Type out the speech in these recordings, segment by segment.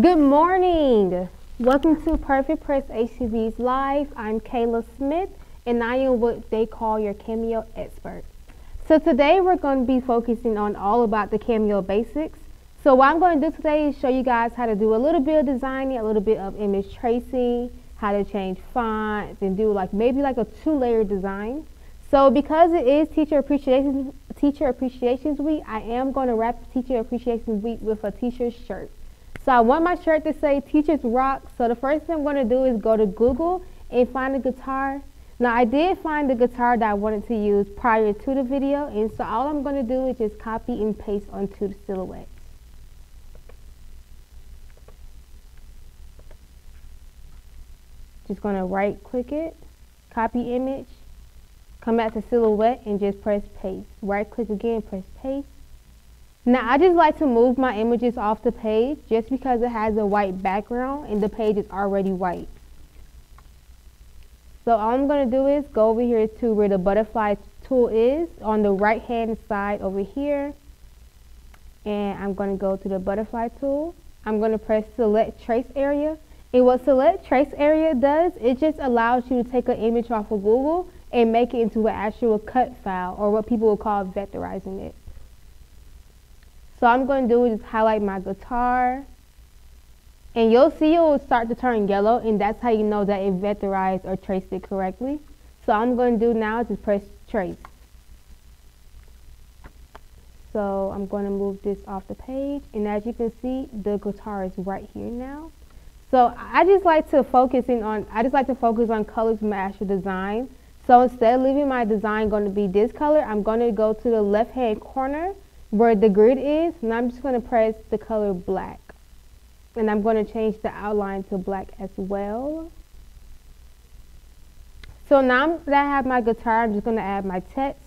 Good morning. Welcome to Perfect Press HTV's Live. I'm Kayla Smith, and I am what they call your Cameo expert. So today we're going to be focusing on all about the Cameo Basics. So what I'm going to do today is show you guys how to do a little bit of designing, a little bit of image tracing, how to change fonts, and do maybe a 2-layer design. So because it is Teacher Appreciation Week, I am going to wrap Teacher Appreciation Week with a t-shirt shirt. So I want my shirt to say Teachers Rock. So the first thing I'm going to do is go to Google and find a guitar. Now I did find the guitar that I wanted to use prior to the video, and so all I'm going to do is just copy and paste onto the silhouette. Just going to right click it, copy image, come back to silhouette and just press paste. Right click again, press paste. Now I just like to move my images off the page just because it has a white background and the page is already white. So all I'm going to do is go over here to where the butterfly tool is on the right hand side over here, and I'm going to go to the butterfly tool. I'm going to press select trace area, and what select trace area does, it just allows you to take an image off of Google and make it into an actual cut file, or what people will call vectorizing it. So I'm going to do is just highlight my guitar, and you'll see it will start to turn yellow, and that's how you know that it vectorized or traced it correctly. So all I'm going to do now is just press trace. So I'm going to move this off the page, and as you can see, the guitar is right here now. So I just like to focus on colors from my actual design. So instead of leaving my design going to be this color, I'm going to go to the left hand corner where the grid is, and I'm just going to press the color black, and I'm going to change the outline to black as well. So now that I have my guitar, I'm just going to add my text.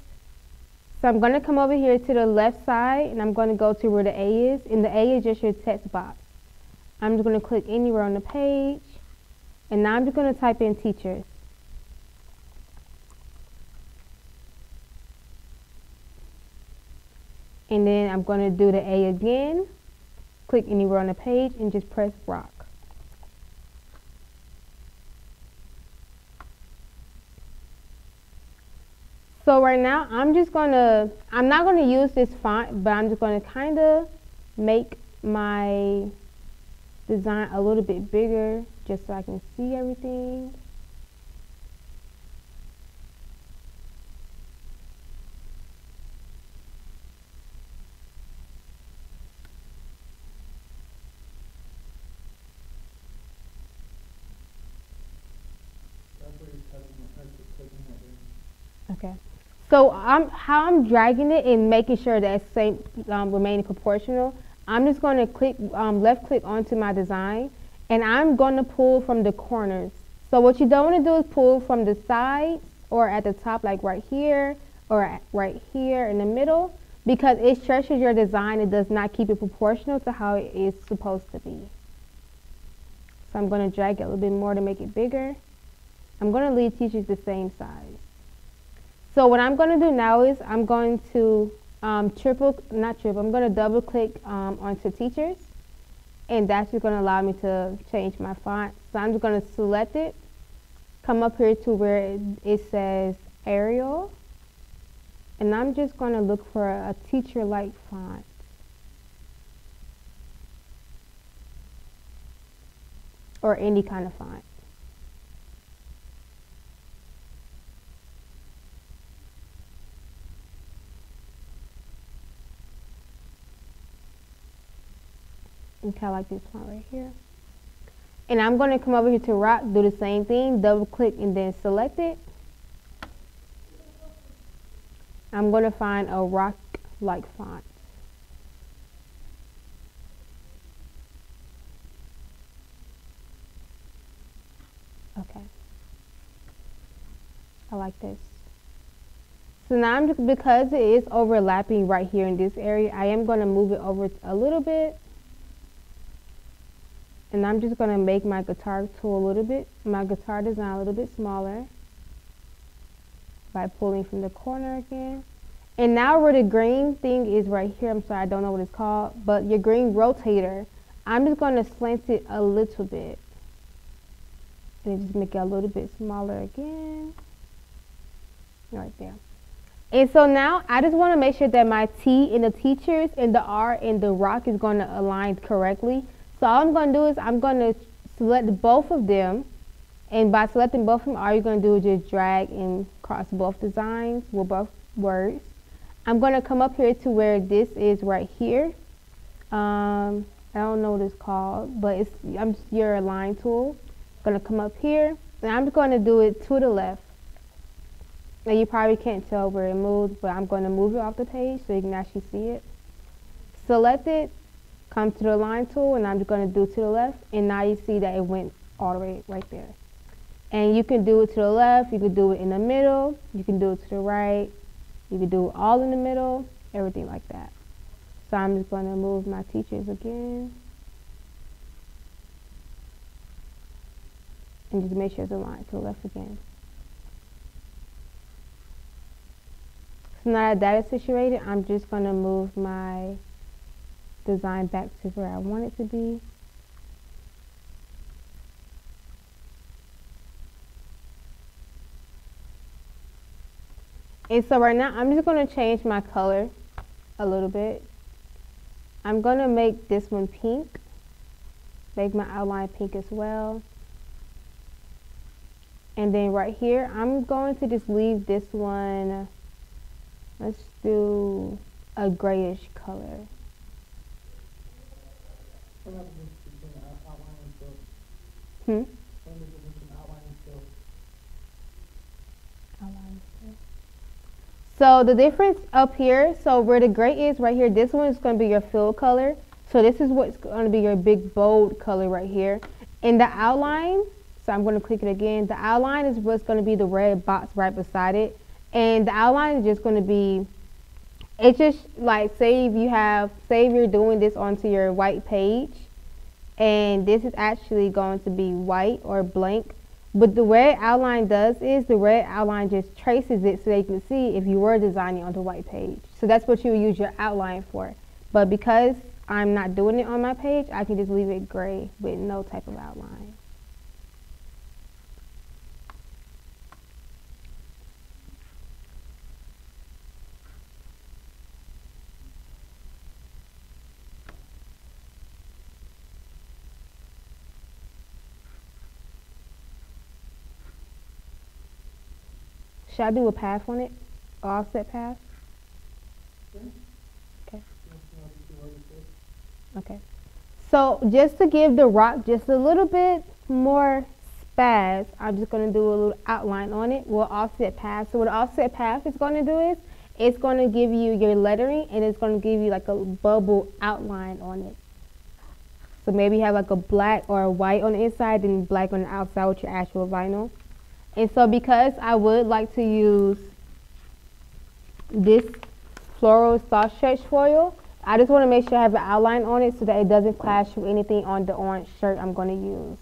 So I'm going to come over here to the left side, and I'm going to go to where the A is, and the A is just your text box. I'm just going to click anywhere on the page, and now I'm just going to type in teachers. And then I'm going to do the A again, click anywhere on the page, and just press rock. So right now, I'm not going to use this font, but I'm just going to kind of make my design a little bit bigger just so I can see everything. Okay, so how I'm dragging it and making sure that it's same remaining proportional. I'm just going to click left click onto my design, and I'm going to pull from the corners. So what you don't want to do is pull from the sides or at the top, like right here or right here in the middle, because it stretches your design. It does not keep it proportional to how it is supposed to be. So I'm going to drag it a little bit more to make it bigger. I'm going to leave teachers the same size. So what I'm going to do now is I'm going to I'm going to double click onto teachers, and that's just going to allow me to change my font. So I'm just going to select it, come up here to where it says Arial, and I'm just going to look for a teacher-like font. Or any kind of font. And kind of like this font right here. And I'm going to come over here to rock, do the same thing, double click and then select it. I'm going to find a rock-like font. Okay. I like this. So now because it is overlapping right here in this area, I am going to move it over a little bit. And I'm just going to make my guitar tool my guitar design a little bit smaller by pulling from the corner again. And now where the green thing is right here, I'm sorry, I don't know what it's called, but your green rotator, I'm just going to slant it a little bit. And just make it a little bit smaller again. Right there. And so now I just want to make sure that my T in the teachers and the R in the rock is going to align correctly. So all I'm going to do is I'm going to select both of them. And by selecting both of them, all you're going to do is just drag and cross both designs with both words. I'm going to come up here to where this is right here. I don't know what it's called, but it's your align tool. I'm going to come up here, and I'm just going to do it to the left. Now you probably can't tell where it moves, but I'm going to move it off the page so you can actually see it. Select it, come to the align tool, and I'm just going to do to the left, and now you see that it went all the way right there. And you can do it to the left, you can do it in the middle, you can do it to the right, you can do it all in the middle, everything like that. So I'm just going to move my teachers again. And just make sure it's aligned to the left again. So now that is situated, I'm just going to move my design back to where I want it to be. And so right now, I'm just going to change my color a little bit. I'm going to make this one pink. Make my outline pink as well. And then right here, I'm going to just leave this one, let's do a grayish color. Hmm? So the difference up here, so where the gray is right here, this one is going to be your fill color. So this is what's going to be your big bold color right here. In the outline, so I'm going to click it again. The outline is what's going to be the red box right beside it. And the outline is just going to be, it's just like, say if you're doing this onto your white page, and this is actually going to be white or blank. But the red outline does is the red outline just traces it so they can see if you were designing on the white page. So that's what you would use your outline for. But because I'm not doing it on my page, I can just leave it gray with no type of outline. Should I do a path on it? Offset path? Okay. Okay. So just to give the rock just a little bit more spaz, I'm just going to do a little outline on it with offset path. So what offset path is going to do is it's going to give you your lettering, and it's going to give you like a bubble outline on it. So maybe you have like a black or a white on the inside and black on the outside with your actual vinyl. And so because I would like to use this floral soft stretch foil, I just want to make sure I have an outline on it so that it doesn't clash with anything on the orange shirt I'm going to use.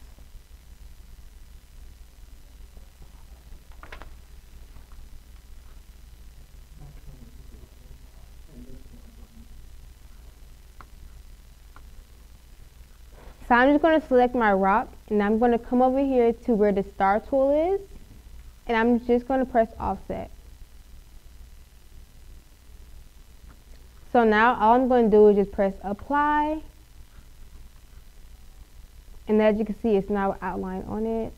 So I'm just going to select my rock, and I'm going to come over here to where the star tool is. And I'm just going to press offset. So now all I'm going to do is just press apply. And as you can see, it's now outlined on it.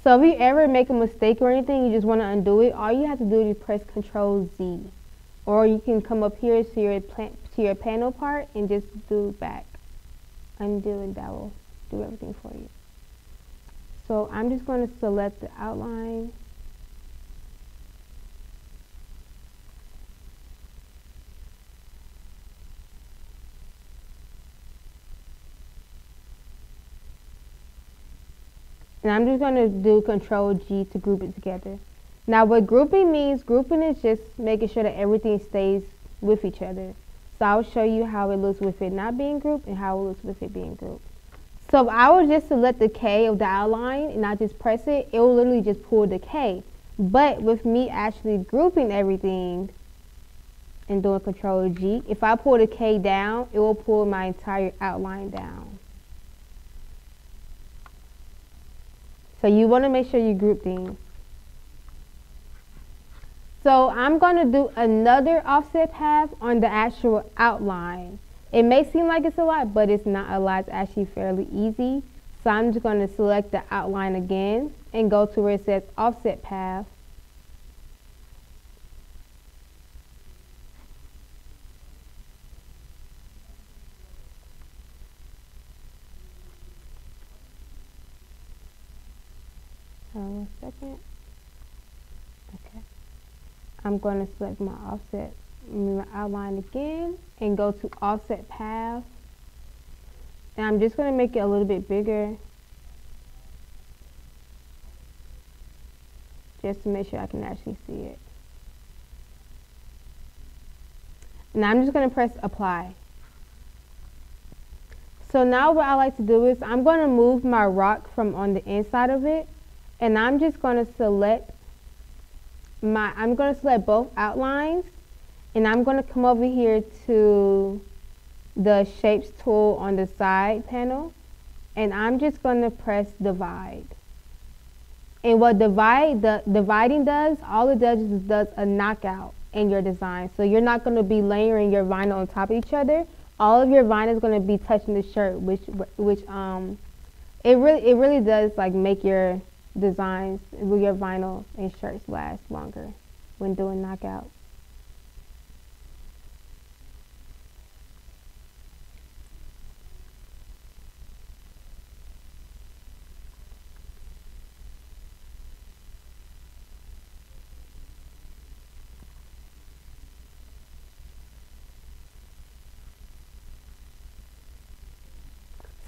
So if you ever make a mistake or anything, you just want to undo it, all you have to do is press Control Z. Or you can come up here to your panel part and just do back. Undo, and that will do everything for you. So I'm just going to select the outline. And I'm just going to do Control G to group it together. Now what grouping means, grouping is just making sure that everything stays with each other. So I'll show you how it looks with it not being grouped and how it looks with it being grouped. So if I would just select the K of the outline and I just press it, it will literally just pull the K. But with me actually grouping everything, and doing Control G. If I pull the K down, it will pull my entire outline down. So you want to make sure you group things. So I'm going to do another offset path on the actual outline. It may seem like it's a lot, but it's not a lot. It's actually fairly easy. So I'm just going to select the outline again and go to where it says offset path. One second. Okay. I'm going to select my offset, my outline again, and go to offset path. And I'm just going to make it a little bit bigger, just to make sure I can actually see it. And I'm just going to press apply. So now what I like to do is I'm going to move my rock from on the inside of it, and I'm just going to select both outlines, and I'm going to come over here to the shapes tool on the side panel, and I'm just going to press divide. And what dividing does, all it does is does a knockout in your design. So you're not going to be layering your vinyl on top of each other. All of your vinyl is going to be touching the shirt, which it really does like make your designs with your vinyl and shirts last longer when doing knockout.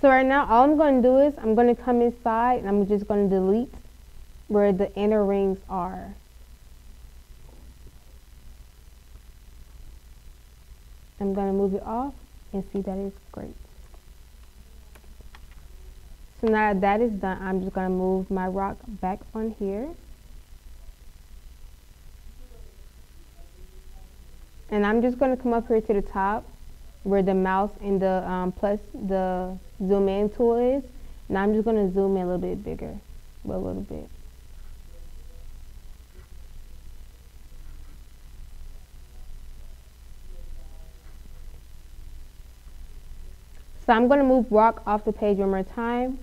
So right now, all I'm going to do is I'm going to come inside and I'm just going to delete where the inner rings are. I'm going to move it off and see that it's great. So now that is done, I'm just going to move my rock back on here. And I'm just going to come up here to the top where the mouse and the plus the zoom in tool is, and I'm just going to zoom in a little bit bigger, a little bit. So I'm going to move rock off the page one more time,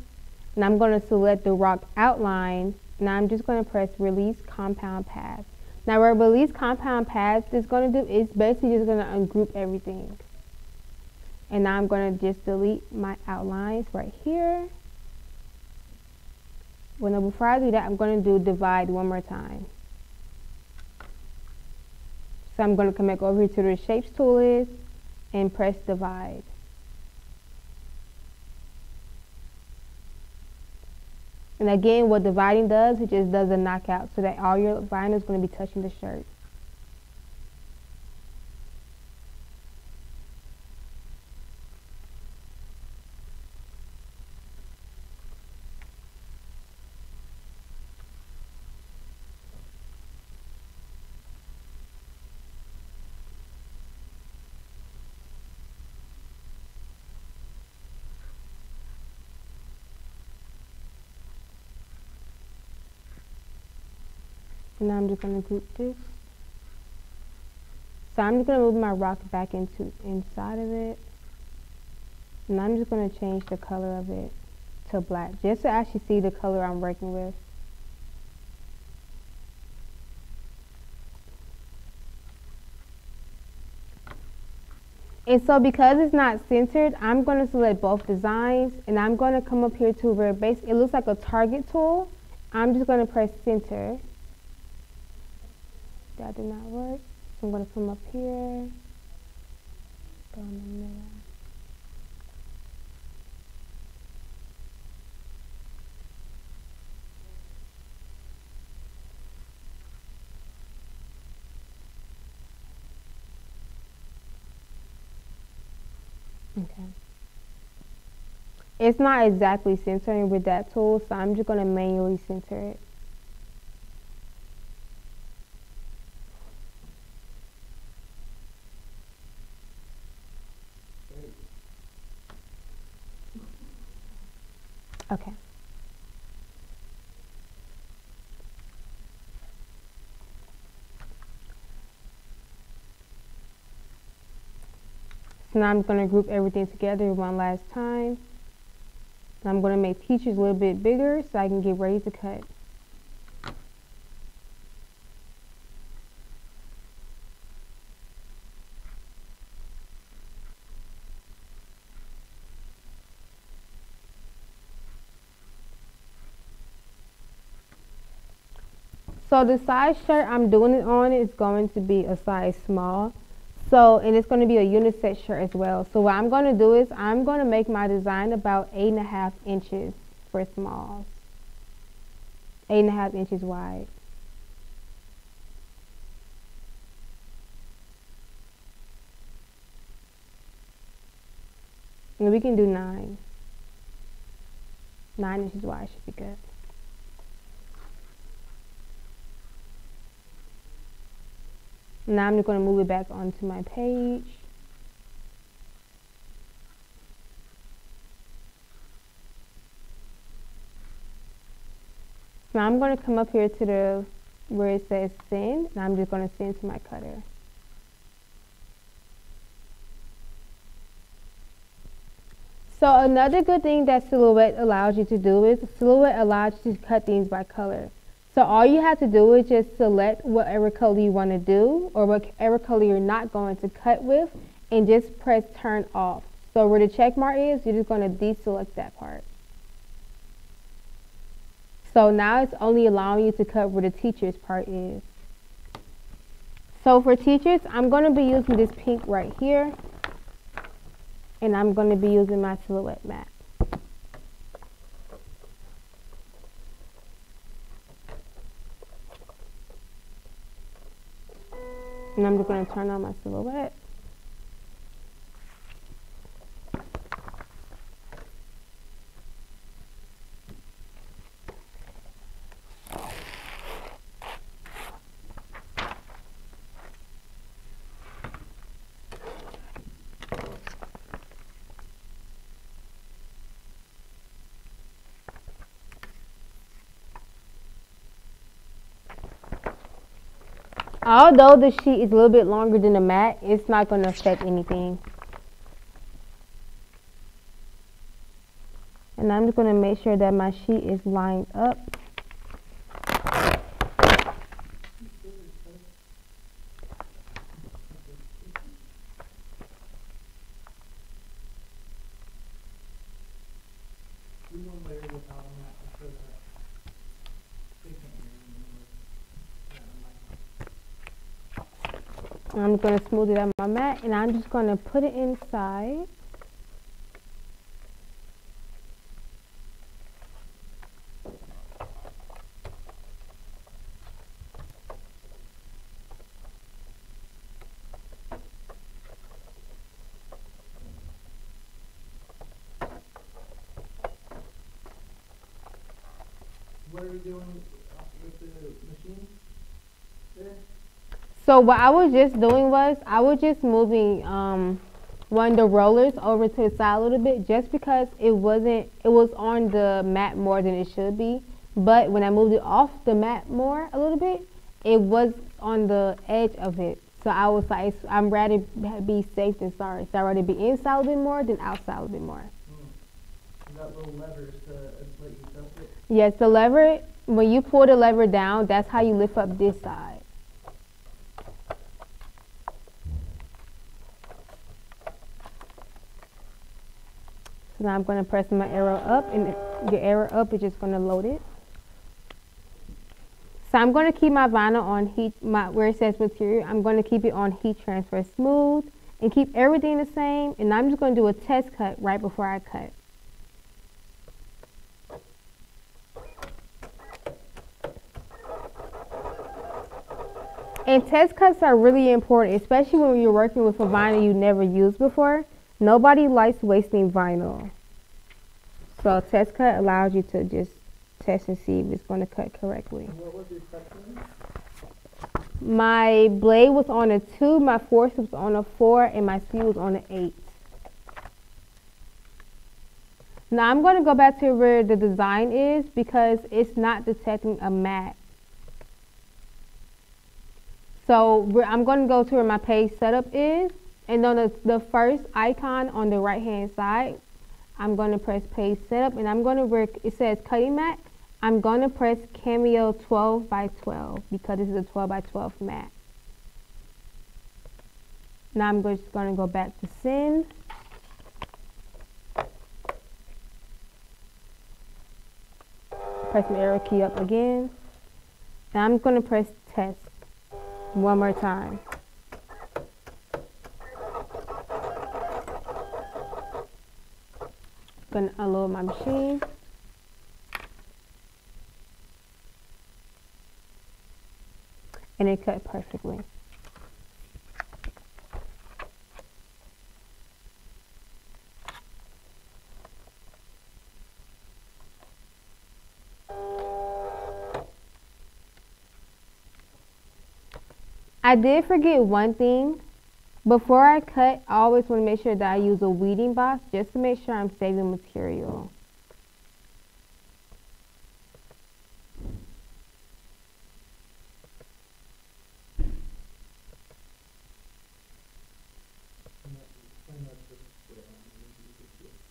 and I'm going to select the rock outline, and I'm just going to press release compound path. Now what release compound path is going to do is basically just going to ungroup everything. And now I'm going to just delete my outlines right here. Well, now before I do that, I'm going to do divide one more time. So I'm going to come back over here to the shapes tool is and press divide. And again, what dividing does, it just does a knockout so that all your vinyl is going to be touching the shirt. And now I'm just going to group this. So I'm just going to move my rock back inside of it. And I'm just going to change the color of it to black, just to actually see the color I'm working with. And so because it's not centered, I'm going to select both designs, and I'm going to come up here to where it looks like a target tool. I'm just going to press center. That did not work. So I'm going to come up here, go in the middle. Okay. It's not exactly centering with that tool, so I'm just going to manually center it. Okay. So now I'm going to group everything together one last time. And I'm going to make peaches a little bit bigger so I can get ready to cut. So the size shirt I'm doing it on is going to be a size small. So, and it's going to be a unisex shirt as well. So what I'm going to do is I'm going to make my design about 8.5 inches for smalls. 8.5 inches wide. And we can do 9. 9 inches wide should be good. Now I'm just going to move it back onto my page. Now I'm going to come up here to the where it says send, and I'm just going to send to my cutter. So another good thing that Silhouette allows you to do is Silhouette allows you to cut things by color. So all you have to do is just select whatever color you want to do or whatever color you're not going to cut with and just press turn off. So where the check mark is, you're just going to deselect that part. So now it's only allowing you to cut where the teacher's part is. So for teachers, I'm going to be using this pink right here. And I'm going to be using my Silhouette mat. And I'm just going to turn on my Silhouette. Although the sheet is a little bit longer than the mat, it's not going to affect anything. And I'm just going to make sure that my sheet is lined up. I'm going to smooth it on my mat, and I'm just going to put it inside. What are we doing with the machine there? So what I was just doing was, I was just moving one of the rollers over to the side a little bit, just because it was on the mat more than it should be. But when I moved it off the mat more a little bit, it was on the edge of it. So I was like, I'm rather be safe than sorry. So I'd rather be inside a little bit more than outside a little bit more. That little lever is to let you adjust it? Yes, the lever, when you pull the lever down, that's how you lift up this side. So now I'm going to press my arrow up, and your arrow up is just going to load it. So I'm going to keep my vinyl on heat, where it says material, I'm going to keep it on heat transfer smooth and keep everything the same. And I'm just going to do a test cut right before I cut. And test cuts are really important, especially when you're working with a vinyl you never used before. Nobody likes wasting vinyl. So a test cut allows you to just test and see if it's going to cut correctly. And what was your section? My blade was on a 2, my force was on a 4, and my speed was on an 8. Now I'm going to go back to where the design is because it's not detecting a mat. So I'm going to go to where my page setup is, and on the first icon on the right hand side, I'm going to press page setup, and I'm going to where it says cutting mat, I'm going to press Cameo 12 by 12 because this is a 12 by 12 mat. Now I'm just going to go back to send. Press my arrow key up again. Now I'm going to press test one more time. Going to unload my machine. And it cut perfectly. I did forget one thing. Before I cut, I always want to make sure that I use a weeding box just to make sure I'm saving material.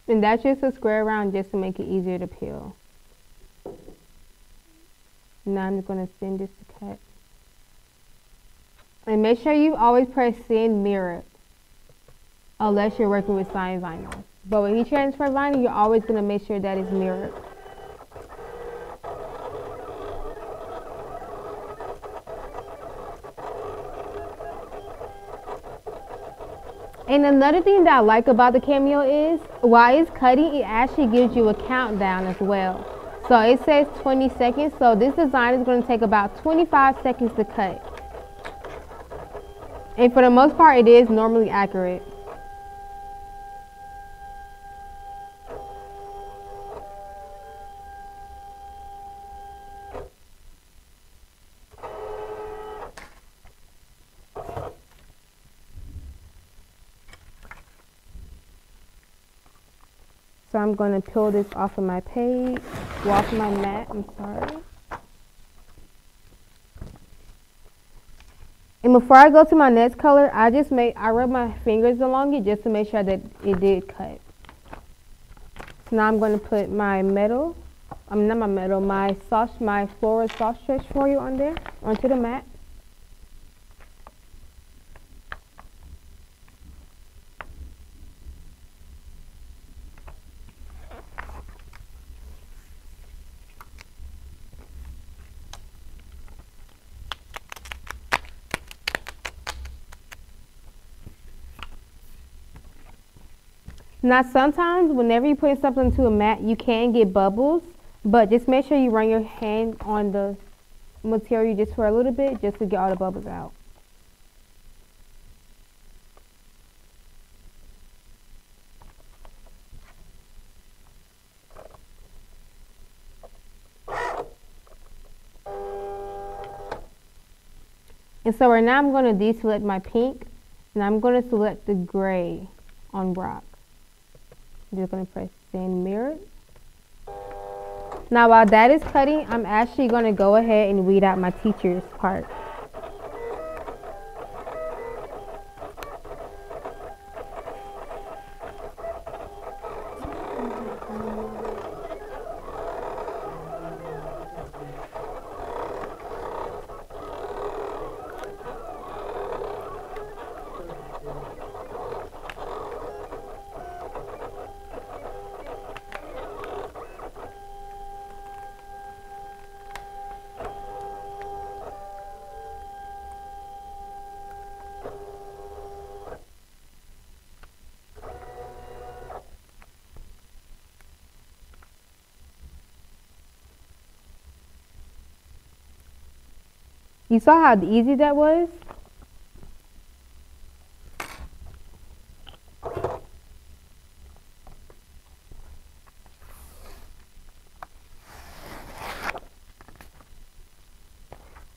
And that's just a square round just to make it easier to peel. Now I'm just going to send this to cut. And make sure you always press send mirror unless you're working with sign vinyl. But when you transfer vinyl, you're always going to make sure that it's mirrored. And another thing that I like about the Cameo is while it's cutting, it actually gives you a countdown as well. So it says 20 seconds. So this design is going to take about 25 seconds to cut. And for the most part, it is normally accurate. So I'm going to peel this off of my page, off of my mat, I'm sorry. And before I go to my next color, I rub my fingers along it just to make sure that it did cut. So now I'm going to put my metal, my floral soft stretch for you on there, onto the mat. Now sometimes whenever you put something into a mat, you can get bubbles, but just make sure you run your hand on the material just for a little bit just to get all the bubbles out. And so right now I'm going to deselect my pink and I'm going to select the gray on rock. I'm just going to press send mirror. Now while that is cutting, I'm actually going to go ahead and weed out my teacher's part. You saw how easy that was?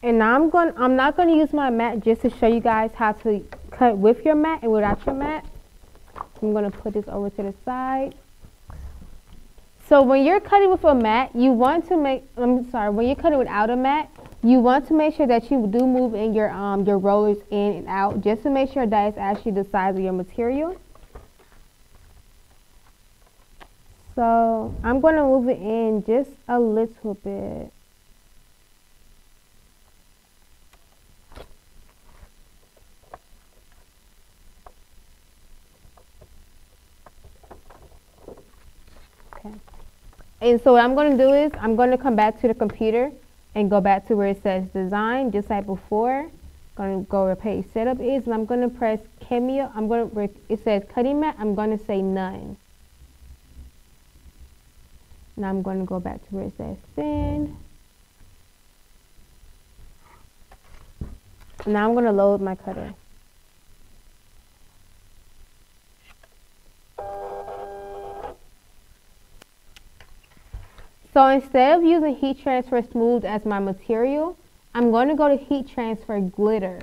And now I'm not going to use my mat just to show you guys how to cut with your mat and without your mat. I'm going to put this over to the side. So when you're cutting with a mat, you want to make, when you're cutting without a mat, you want to make sure that you do move in your rollers in and out, just to make sure that it's actually the size of your material. So I'm going to move it in just a little bit. Okay. And so what I'm going to do is I'm going to come back to the computer and go back to where it says design, just like before. Going to go where page setup is, and I'm going to press Cameo. It says cutting mat. I'm going to say none. Now I'm going to go back to where it says send. Now I'm going to load my cutter. So instead of using heat transfer smooth as my material, I'm going to go to heat transfer glitter.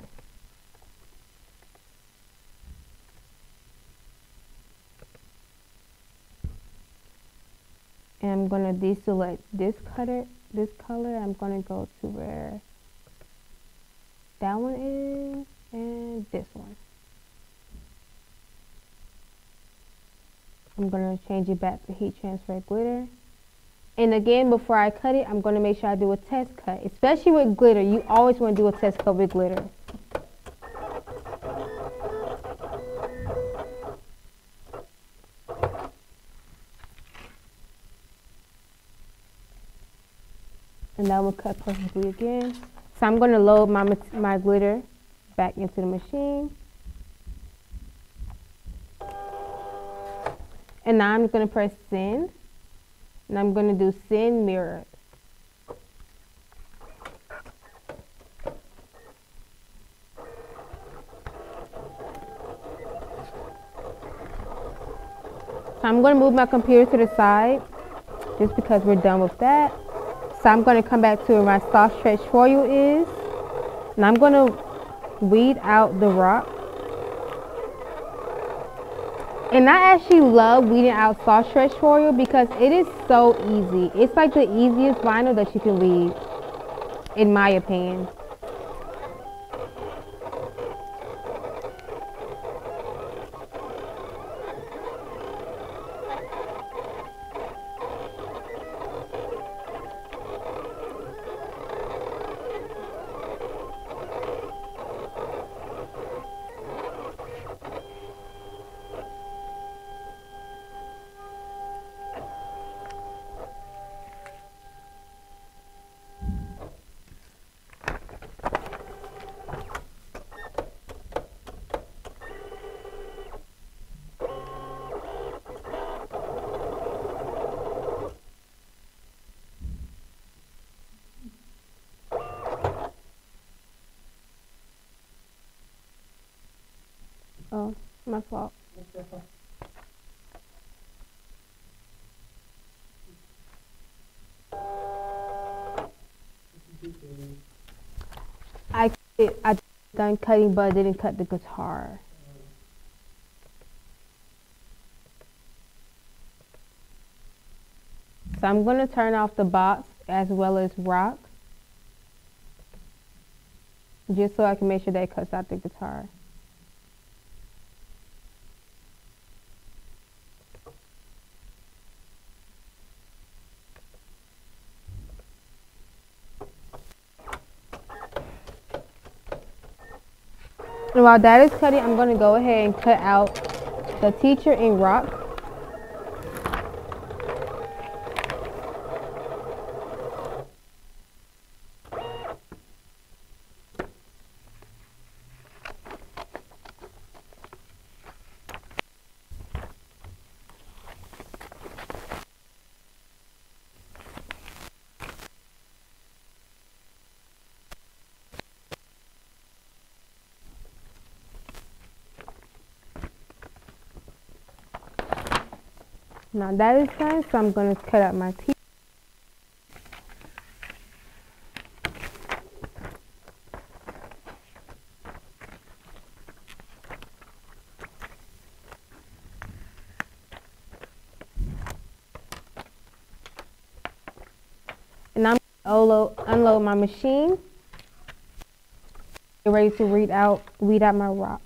And I'm going to deselect this color. I'm going to go to where that one is and this one. I'm going to change it back to heat transfer glitter. And again, before I cut it, I'm going to make sure I do a test cut. Especially with glitter, you always want to do a test cut with glitter. And that will cut perfectly again. So I'm going to load my glitter back into the machine. And now I'm going to press send. And I'm going to do send mirror. So I'm going to move my computer to the side just because we're done with that. So I'm going to come back to where my soft stretch foil is. And I'm going to weed out the rock. And I actually love weeding out soft stretch foil because it is so easy. It's like the easiest vinyl that you can weed, in my opinion. Oh, my fault. I done cutting, but I didn't cut the guitar. So I'm going to turn off the box as well as rock, just so I can make sure that it cuts out the guitar. And while that is cutting, I'm going to go ahead and cut out the teacher in rock. Now that is done, so I'm going to cut out my teeth. unload my machine. Get ready to weed out my rock.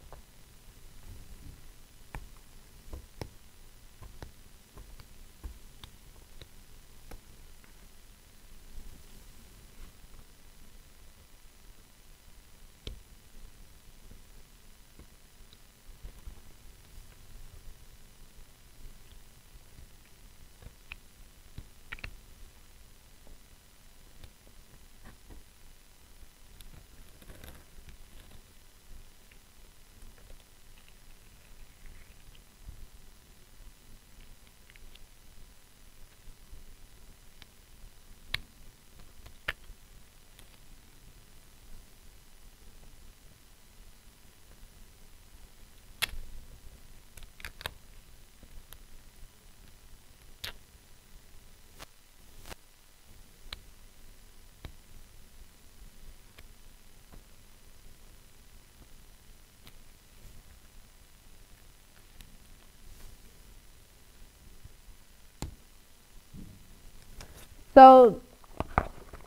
So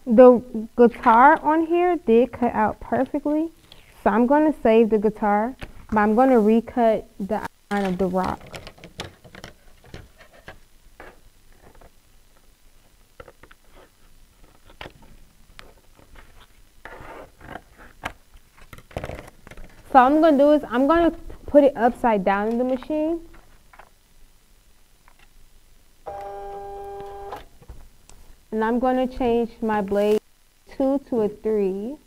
the guitar on here did cut out perfectly. So I'm going to save the guitar, but I'm going to recut the outline of the rock. So what I'm going to do is I'm going to put it upside down in the machine. And I'm going to change my blade 2 to a 3.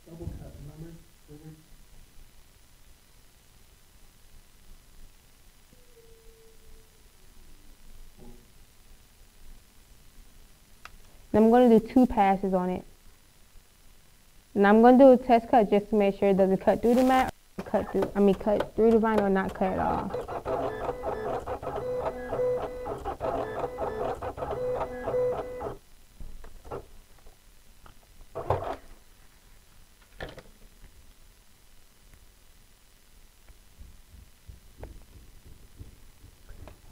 Double cut, remember? I'm going to do 2 passes on it. And I'm going to do a test cut just to make sure it doesn't cut through the mat, or cut through the vinyl, or not cut at all.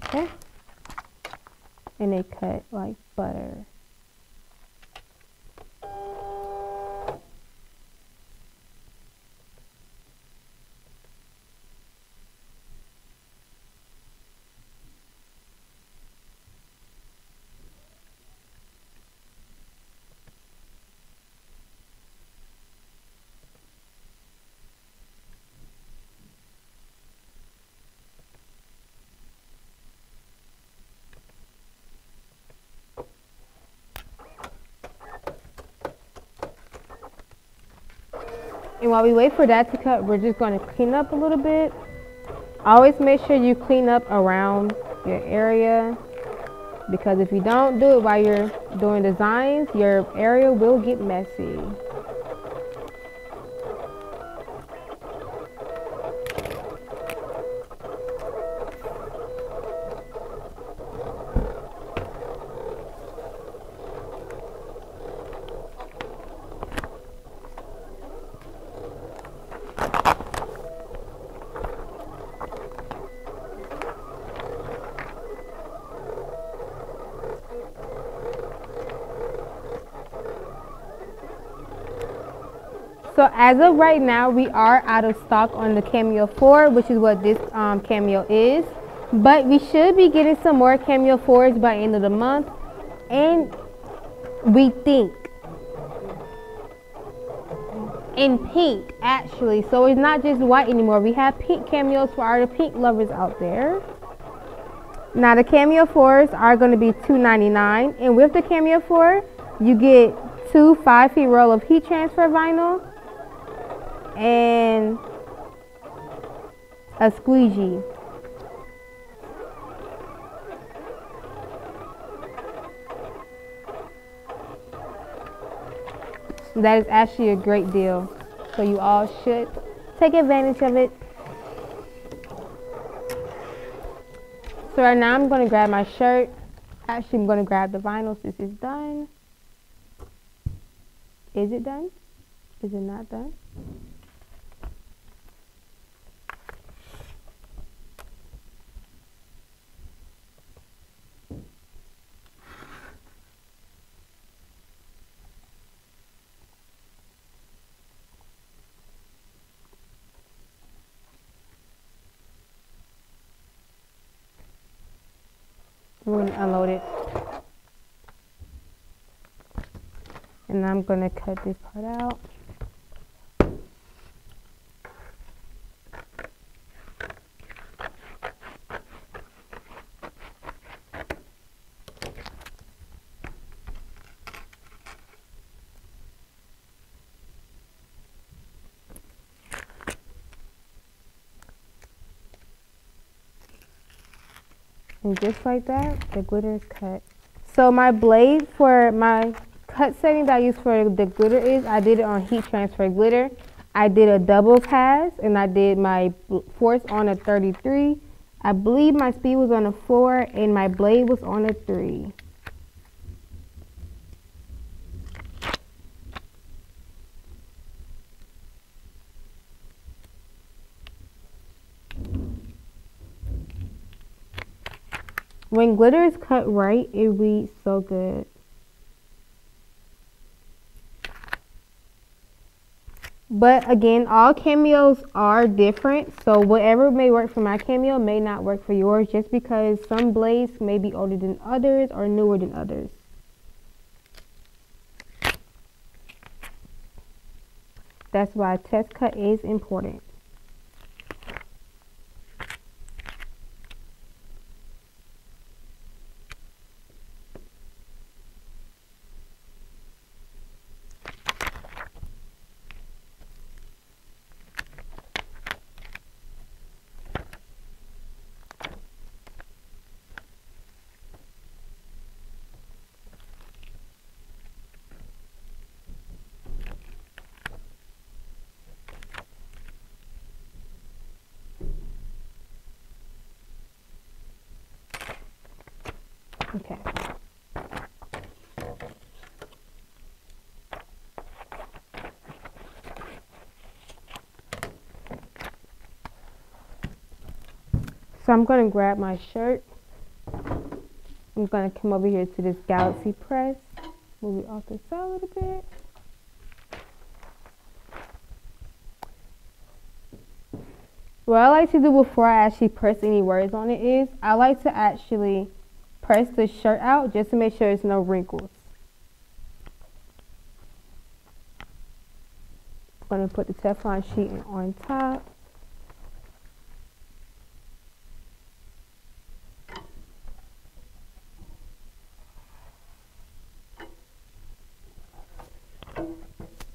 Okay. And they cut like butter. And while we wait for that to cut, we're just going to clean up a little bit. Always make sure you clean up around your area, because if you don't do it while you're doing designs, your area will get messy. So as of right now, we are out of stock on the Cameo 4, which is what this Cameo is. But we should be getting some more Cameo 4s by end of the month. And we think in pink, actually. So it's not just white anymore. We have pink Cameos for our pink lovers out there. Now the Cameo 4s are going to be $2.99. And with the Cameo 4, you get 2 5-feet roll of heat transfer vinyl and a squeegee. That is actually a great deal, so you all should take advantage of it. So right now I'm going to grab my shirt. Actually, I'm going to grab the vinyl since it's done. Is it done? Is it not done? I'm going to unload it. And I'm going to cut this part out. And just like that, the glitter is cut. So my blade for my cut setting that I use for the glitter is, I did it on heat transfer glitter. I did a double pass and I did my force on a 33. I believe my speed was on a 4 and my blade was on a 3. When glitter is cut right, it reads so good. But again, all cameos are different, so whatever may work for my cameo may not work for yours, just because some blades may be older than others or newer than others. That's why a test cut is important. Okay. So I'm going to grab my shirt. I'm going to come over here to this Galaxy press. Move it off the side a little bit. What I like to do before I actually press any words on it is, I like to actually press the shirt out just to make sure there's no wrinkles. I'm going to put the Teflon sheet on top.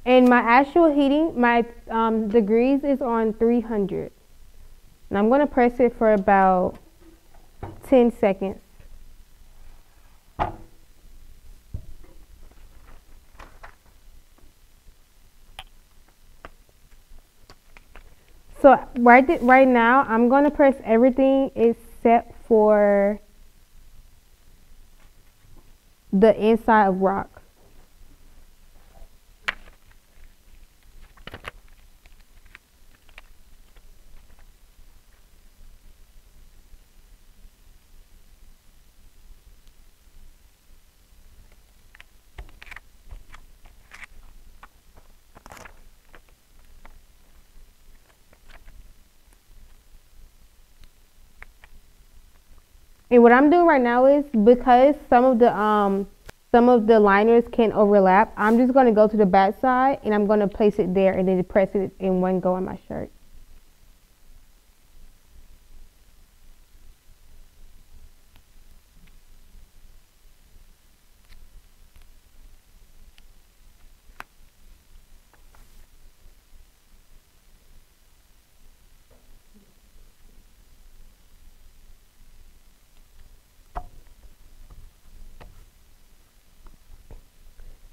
And my actual heating, my degrees is on 300. And I'm going to press it for about 10 seconds. So right now, I'm going to press everything except for the inside of rock. And what I'm doing right now is, because some of the liners can overlap, I'm just going to go to the back side and I'm going to place it there and then press it in one go on my shirt.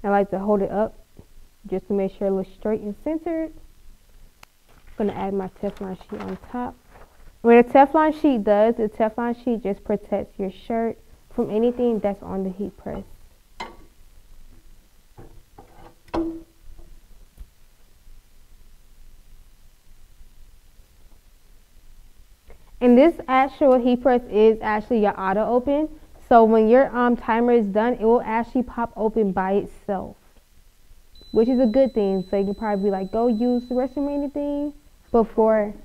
I like to hold it up just to make sure it looks straight and centered. I'm going to add my Teflon sheet on top. What a Teflon sheet does, the Teflon sheet just protects your shirt from anything that's on the heat press. And this actual heat press is actually your auto open. So when your timer is done, it will actually pop open by itself, which is a good thing. So you can probably be like, go use the restroom or anything before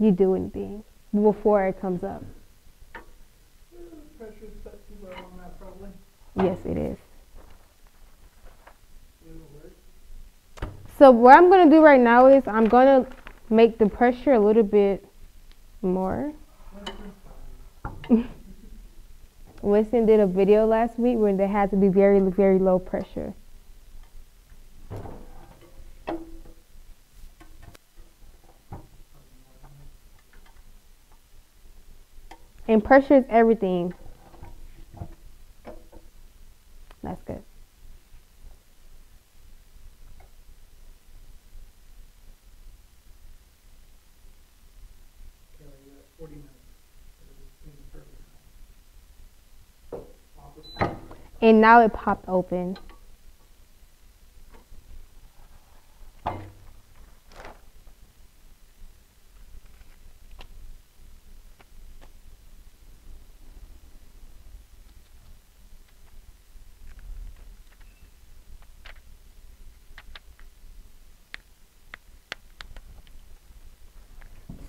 you do anything, before it comes up. Pressure's set too low on that probably. Yes, it is. It'll work. So what I'm going to do right now is I'm going to make the pressure a little bit more. Winston did a video last week where they had to be very, very low pressure. And pressure is everything. That's good. Kayla, you got 40 minutes. It'll be perfect. And now it popped open.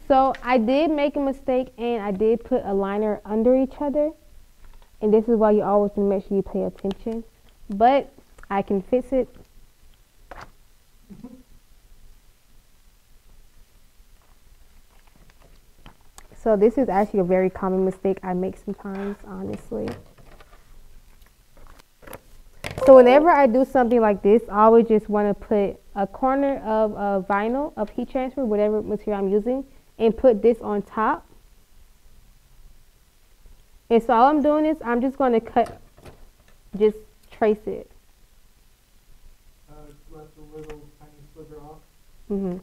So I did make a mistake and I did put a liner under each other. And this is why you always want to make sure you pay attention. But I can fix it. So this is actually a very common mistake I make sometimes, honestly. So whenever I do something like this, I always just want to put a corner of vinyl, of heat transfer, whatever material I'm using, and put this on top. And so all I'm doing is I'm just going to just trace it. Left a little tiny sliver off. Mm-hmm.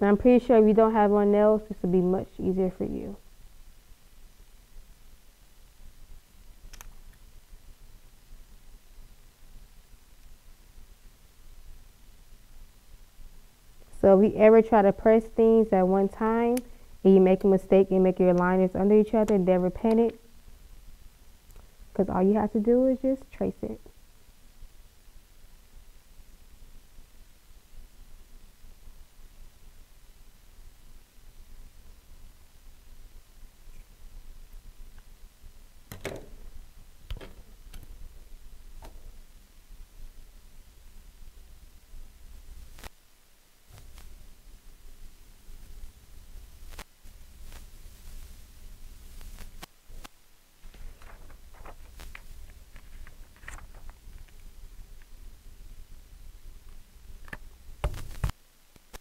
And I'm pretty sure if you don't have on nails, this will be much easier for you. So if you ever try to press things at one time and you make a mistake and make your liners under each other, never panic. Because all you have to do is just trace it.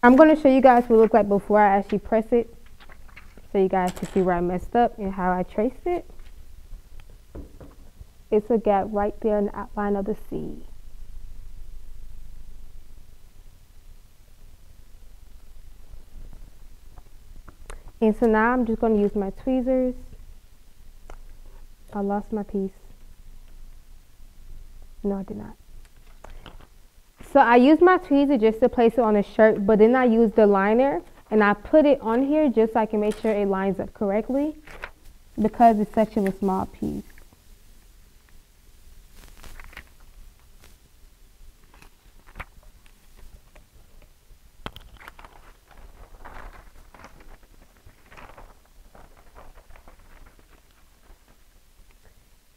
I'm going to show you guys what it looked like before I actually press it, so you guys can see where I messed up and how I traced it. It's a gap right there in the outline of the C. And so now I'm just going to use my tweezers. I lost my piece. No, I did not. So I use my tweezer just to place it on the shirt, but then I use the liner and I put it on here just so I can make sure it lines up correctly because it's such a small piece.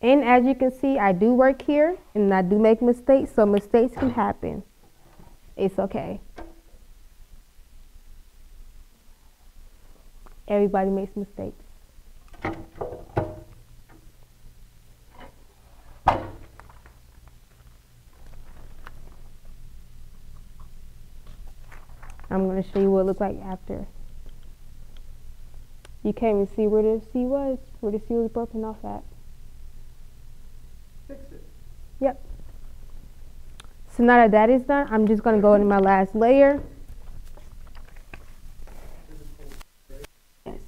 And as you can see, I do work here and I do make mistakes, so mistakes can happen. It's okay. Everybody makes mistakes. I'm going to show you what it looks like after. You can't even see where the C was, where the C was broken off at. Fix it. Yep. So now that that is done, I'm just going to go into my last layer. Yes.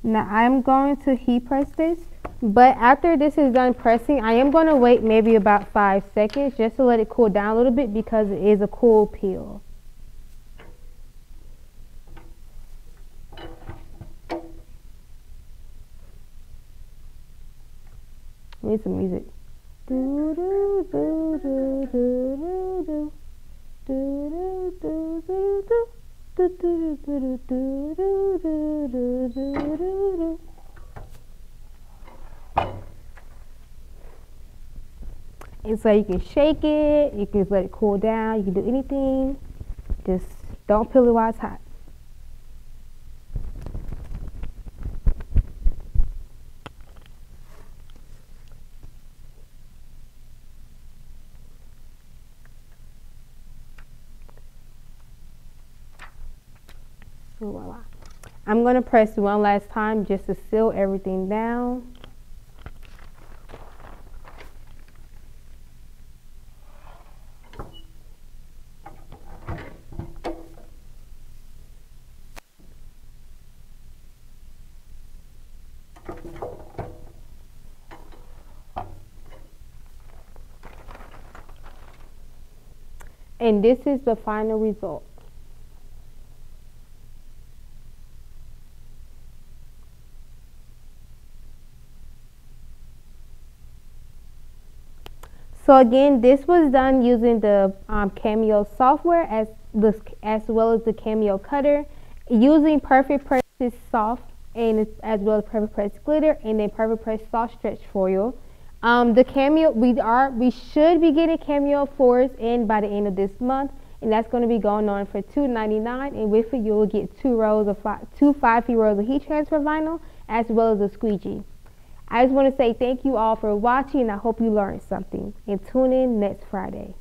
Now I'm going to heat press this But after this is done pressing, I am going to wait maybe about 5 seconds just to let it cool down a little bit because it is a cool peel. I need some music. Do do do do do do do do do do do do do do do do. And so you can shake it, you can let it cool down, you can do anything. Just don't peel it while it's hot. Voila. I'm going to press one last time just to seal everything down. And this is the final result. So again, this was done using the Cameo software as well as the Cameo cutter, using Perfect Press's soft and as well as Perfect Press glitter and then Perfect Press soft stretch foil. The Cameo we should be getting Cameo 4s in by the end of this month, and that's going to be going on for $2.99. And with it, you will get two 5 feet rolls of heat transfer vinyl as well as a squeegee. I just want to say thank you all for watching, and I hope you learned something. And tune in next Friday.